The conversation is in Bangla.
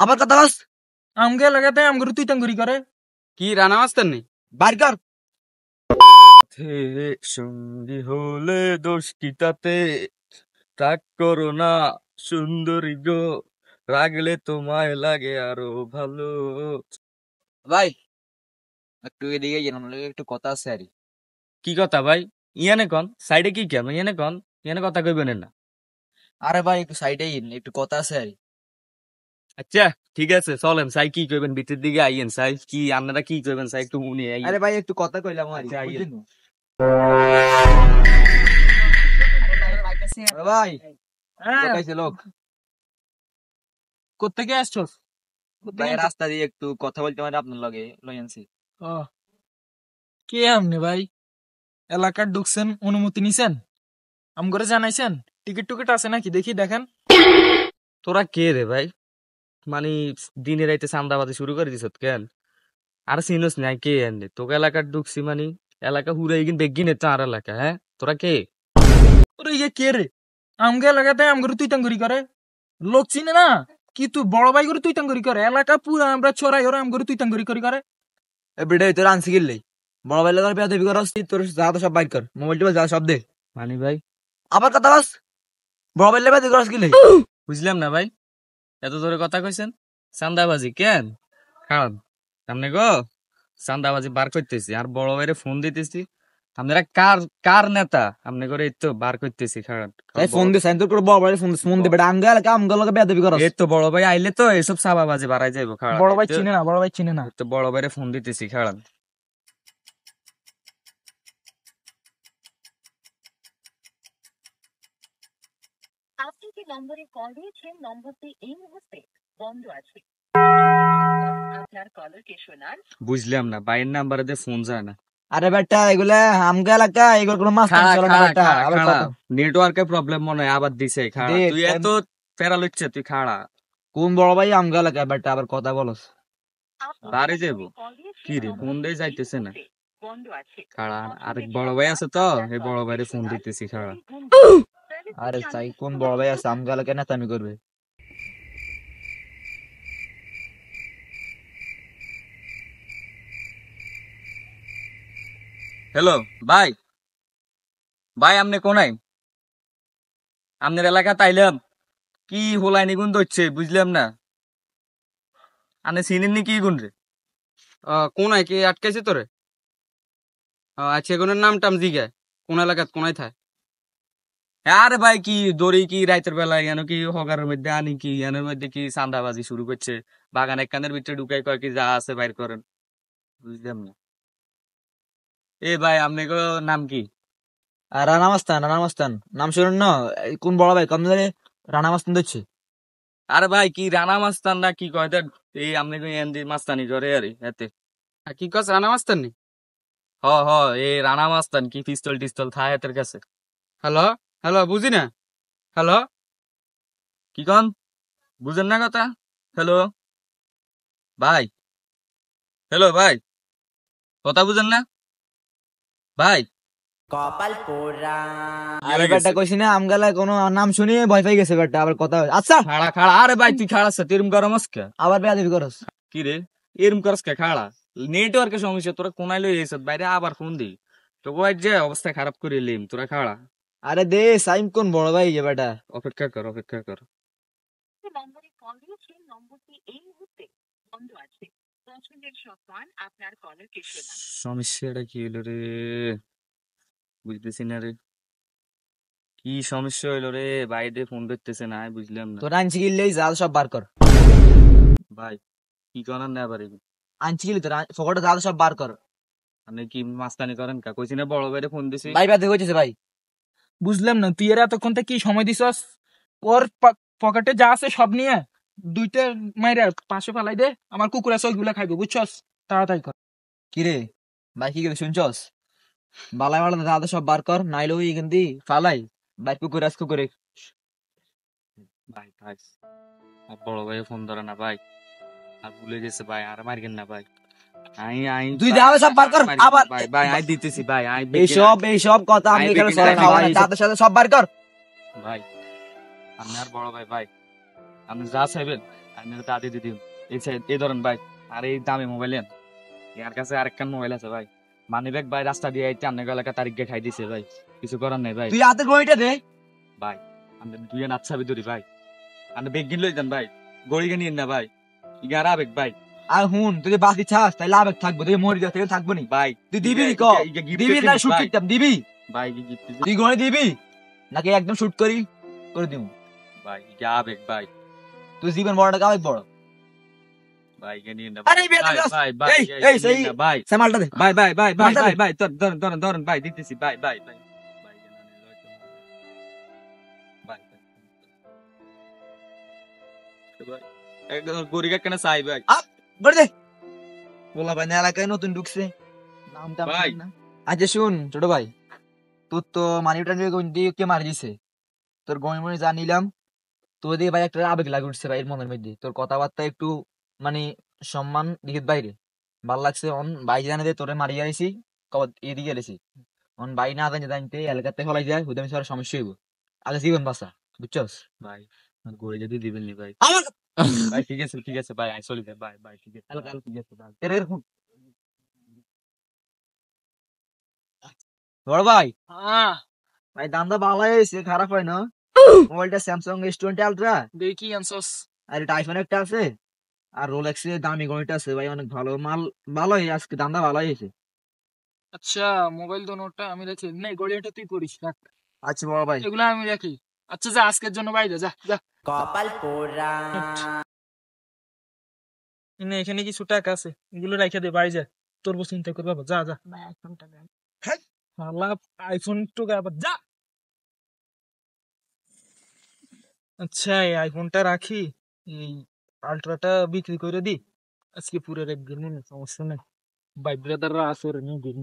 আবার কথা বস। আমগে লাগাতে আমগুরু তুই তাঙ্গুরি করে কি রানা মাস্টার নেই বাইর কর। সঙ্গী হলে দোষ কি তাতে, রাগ করো না সুন্দরী গো, রাগলে তোমায় লাগে আরো ভালো। ভাই একটু এদিকে গেলাম, একটু কথা আছে আর কি কথা ভাই? ইয়ানে কন সাইডে কি কেন? ইয়ানে কন, ইয়ানে কথা কইবেন না। আরে ভাই একটু সাইডে একটু কথা আছে আর আচ্ছা ঠিক আছে চলেন, সাই কি কইবেন ভিতরের দিকে আইয়েন। সাই কি আপনারা কি কইবেন সাই একটু শুনি। আরে ভাই একটু কথা কইলাম আর আচ্ছা, আইয়েন। ভাই হ্যাঁ লোকাইছে লোক কোত্থেকে আসছস ভাই রাস্তা দিয়ে একটু কথা বলতে পারে আপনার লগে লই আনছি। ও কে আমনে ভাই এলাকার ঢুকছেন অনুমতি নিছেন আমগরে জানাইছেন টিকিট টুকিট আছে নাকি দেখি দেখেন তোরা কে রে ভাই? মানে দিনে রাইতে চান্দাবাজি শুরু করে দিছত কেন? আর চিনস নাই কে এনে তোকে এলাকার ঢুকছি মানে এলাকা হুরাই গিন বেগিনে তো আর এলাকা। হ্যাঁ তোরা কে? ওরে ইয়ে কে রে আমগে লাগাতে আমগুরু তুই তাঙ্গুরি করে লোক চিনে না কি তুই বড় ভাই করে তুই তাঙ্গুরি করে এলাকা পুরো আমরা চোরাই ওরা আমগুরু তুই তাঙ্গুরি করে এ বেটা তোর আনছি গেলে বড় ভাই লাগার পেয়ে দেবি করস তোর যা তো সব বাইর কর, মোবাইল টোবাইল যা সব দে। মানে ভাই আবার কথা বস। বড় ভাই লাগার দেবি করস গেলে বুঝলাম না ভাই, এত জোরে কথা কইছেন। চান্দাবাজি কেন? খারাপ সামনে গো চান্দাবাজি বার করতেছি আর বড় ভাইরে ফোন দিতেছি। আপনারা কার কার নেতা? আপনি করে এই তো বার করতেছি। খারাপ তাই ফোন দে সাইন তোর করে বড় ভাই ফোন দে বেটা আমগা এলাকা আমগা লগে পেয়ে দেবি করস। এই তো বড় ভাই আইলে তো এসব চাঁদাবাজি বাড়াই যাইব। খারাপ বড় ভাই চিনে না বড় ভাই চিনে না তো বড় ভাইরে ফোন দিতেছি। খারাপ আপনি যে নম্বরে কল দিয়েছেন নম্বরটি এই মুহূর্তে বন্ধ আছে। আপনার কলকে শোনান। বুঝলাম না বাইয়ের নাম্বারে দিয়ে ফোন যায় না। আরে বেটা এগুলা আমগা এলাকা এগুলো কোনো মাছ চলে না বেটা। আবার কথা নেটওয়ার্কের প্রবলেম মনে হয় আবার দিছে। খাড়া দে, তুই এত ফেরা লইছে তুই খাড়া কোন বড় ভাই আমগা এলাকা বেটা আবার কথা বলস। বাড়ি যাবো কি রে ফোন দিয়ে যাইতেছে না। খাড়া আরেক বড় ভাই আছে তো এই বড় ভাইরে ফোন দিতেছি। খাড়া আরে চাই কোন বড় ভাই আছে আমগা এলাকা নেতামি করবে। হ্যালো ভাই, ভাই আপনি কোনাই? আপনার এলাকা তাইলাম কি হোলাইনি গুণ ধরছে বুঝলাম না। আপনি চিনেন নি কি গুণ রে? কোনায় কে আটকাইছে তোরে? আচ্ছা এগুলোর নাম টাম জিগায় কোন এলাকাত কোনায় থায়? আরে ভাই কি দড়ি কি রাইতের বেলায় কেন কি হগারের মধ্যে আনি কি এনের মধ্যে কি চান্দাবাজি শুরু করছে। বাগান এক কানের ভিতরে ঢুকাই কয় কি যা আছে বাইর করেন। বুঝলাম না। এ ভাই আপনি নাম কি? আর রানা মাস্তান নাম শুনুন না। এই কোন বড় ভাই কম ধরে রানা মাস্তান দিচ্ছে। আরে ভাই কি রানা মাস্তান না কি কয় দেন এই আপনি এন্দি মাস্তানি করে আরে এতে কি কস রানা মাস্টার নেই? হ হ এই রানা মাস্তান কি পিস্তল টিস্তল থায় এতের কাছে। হ্যালো হ্যালো বুঝি না। হ্যালো কি কন বুঝেন না কথা? হ্যালো ভাই, হ্যালো ভাই কথা বুঝেন না ভাই? আরে বেটা কইছি না আমগালা কোনো নাম শুনিয়ে ভয় পাই গেছে বেটা আবার কথা আচ্ছা খাড়া খাড়া আরে ভাই তুই খাড়া এরম গরম আজকে আবার বেয়া দেবি করস। কি রে এরম করস কে? খাড়া নেটওয়ার্কের সমস্যা তোরা কোনায় লই এসে বাইরে আবার ফোন দি তো ওই যে অবস্থা খারাপ করে লিম তোরা। খাড়া আরে দে সাইম কোন বড় ভাই যে বেটা অপেক্ষা কর অপেক্ষা কর। নম্বরে কল দিয়েছেন নম্বরটি এই মুহূর্তে বন্ধ আছে। পছন্দের সম্মান আপনার কলকে শোনান। সমস্যাটা কি হইলো রে বুঝতেছি না রে। কি সমস্যা হইলো রে? বাইরে ফোন ধরতেছে না বুঝলাম না। তোর আনছি গিললেই জাল সব বার কর। ভাই কি করার না পারি আনছি গিলি তোর ফকটে জাল সব বার কর। আপনি কি মাস্তানি করেন কা? কইছি না বড় বাইরে ফোন দিছি। ভাই বাদে কইতেছে ভাই বুঝলাম না তুই এরা এতক্ষণ থেকে কি সময় দিছস ওর পকেটে যা আছে সব নিয়ে দুইটা মাইরা পাশে ফালাই দে আমার কুকুর আছে ওইগুলা খাইবে বুঝছস তাড়াতাড়ি কর কি রে ভাই কি শুনছস? বালাই মালা দাদা সব বার কর নাইলে ওই কিন্তু ফালাই ভাই কুকুর আজ কুকুরে। ভাই ভাই আর বড় ভাই ফোন ধরে না ভাই, আর ভুলে গেছে ভাই, আর মারবেন না ভাই। আই আই তুই দাও সব বার কর আবার ভাই ভাই আই দিতেছি ভাই আই এইসব কথা আমি এখানে সরে খাওয়া না দাদার সাথে সব বার কর। ভাই আপনি আর বড় ভাই ভাই আপনি যা চাইবেন আমি দাদি দিদি এই ধরেন ভাই, আর এই দামি মোবাইল নেন, এর কাছে আরেকখান মোবাইল আছে ভাই, মানি ব্যাগ ভাই রাস্তা দিয়ে আইতে আপনার এলাকা তারিখ দিয়ে খাই দিছে ভাই, কিছু করার নেই ভাই। তুই হাতে গড়িটা দে। ভাই আমি দুই আচ্ছা ভিতরি ভাই, আপনি বেগ কিন লই যান ভাই, গড়িকে নিয়েন না ভাই, ইগার আবেগ ভাই। আর হুন তুই বাঁচি চাস তাইলে আবেগ থাকবো, তুই মরি যাস থাকবো নি ভাই তুই দিবি ক দিবি না শুট করতাম দিবি ভাই গিফট তুই গড়ে দিবি নাকি একদম শুট করে দিব? ভাই ইগা আবেগ ভাই, তুই জীবন বড় টাকা আবেগ বড়। ভাই কে নিয়েন না আরে বেটা ভাই গাছ। ভাই ভাই এই, এই, সেই- নিয়েন না ভাই সামালটা দে। ভাই ভাই ভাই ভাই মাথা ভাই দে। ভাই ধরেন ধরেন ধরেন ভাই দিতেছি ভাই ভাই ভাই ভাই ভাই ভাই একদম গরিগা কেন চাই ভাই। গড়ে দে। বলা ভাই না এলাকায় নতুন ঢুকছে নামটা ভাই। না। আচ্ছা শুন ছোট ভাই, তোর তো মানি টানি কে মারি দিছে, তোর গমি মনি জানিলাম, তোর দিয়ে ভাই একটা আবেগ লাগে উঠছে ভাই এর মনের মধ্যে, তোর কথাবার্তা একটু মানে সম্মান দিকে বাইরে ভাল লাগছে। অন ভাই জানে দে তোরে মারি আইছি এদিকে গেলেছি, অন ভাই না জানি জানতে এলাকাতে ফলাই যায় হুদামি সবার সমস্যা হইব, আগে জীবন বাঁচা বুঝছস? ভাই আর গড়ি যদি দিবেন নি ভাই। আমার ভাই ঠিক আছে ভাই আই চলি ভাই ভাই ঠিক আছে এলাকা ঠিক আছে ভাই। এরকম বড় ভাই, হ্যাঁ ভাই দামটা ভালো হয়েছে, খারাপ হয় না। মোবাইলটা স্যামসাং S20 আলট্রা, দেখি আনছস। আর এটা আইফোন একটা আছে, আর রোলেক্স এর দামি গণিত আছে ভাই, অনেক ভালো মাল, ভালোই আজকে দামটা ভালো হয়েছে। আচ্ছা মোবাইল দোনোটা আমি রাখি, নাই গড়িয়াটা তুই করিস রাখ, আচ্ছা বড় ভাই, এগুলো আমি রাখি। আচ্ছা যা আজকের জন্য বাইরে যা যা। এখানে কিছু টাকা আছে, এগুলো রাখা দে বাড়ি যা, তোর বউ চিন্তা করবে আবার, যা যা। আল্লাহ আইফোন টুকে আবার যা। আচ্ছা এই আইফোনটা রাখি, এই আলট্রাটা বিক্রি করে দি, আজকে পুরো একদিন সমস্যা নেই, ভাই ব্রাদাররা আসরে নিয়ে দিন।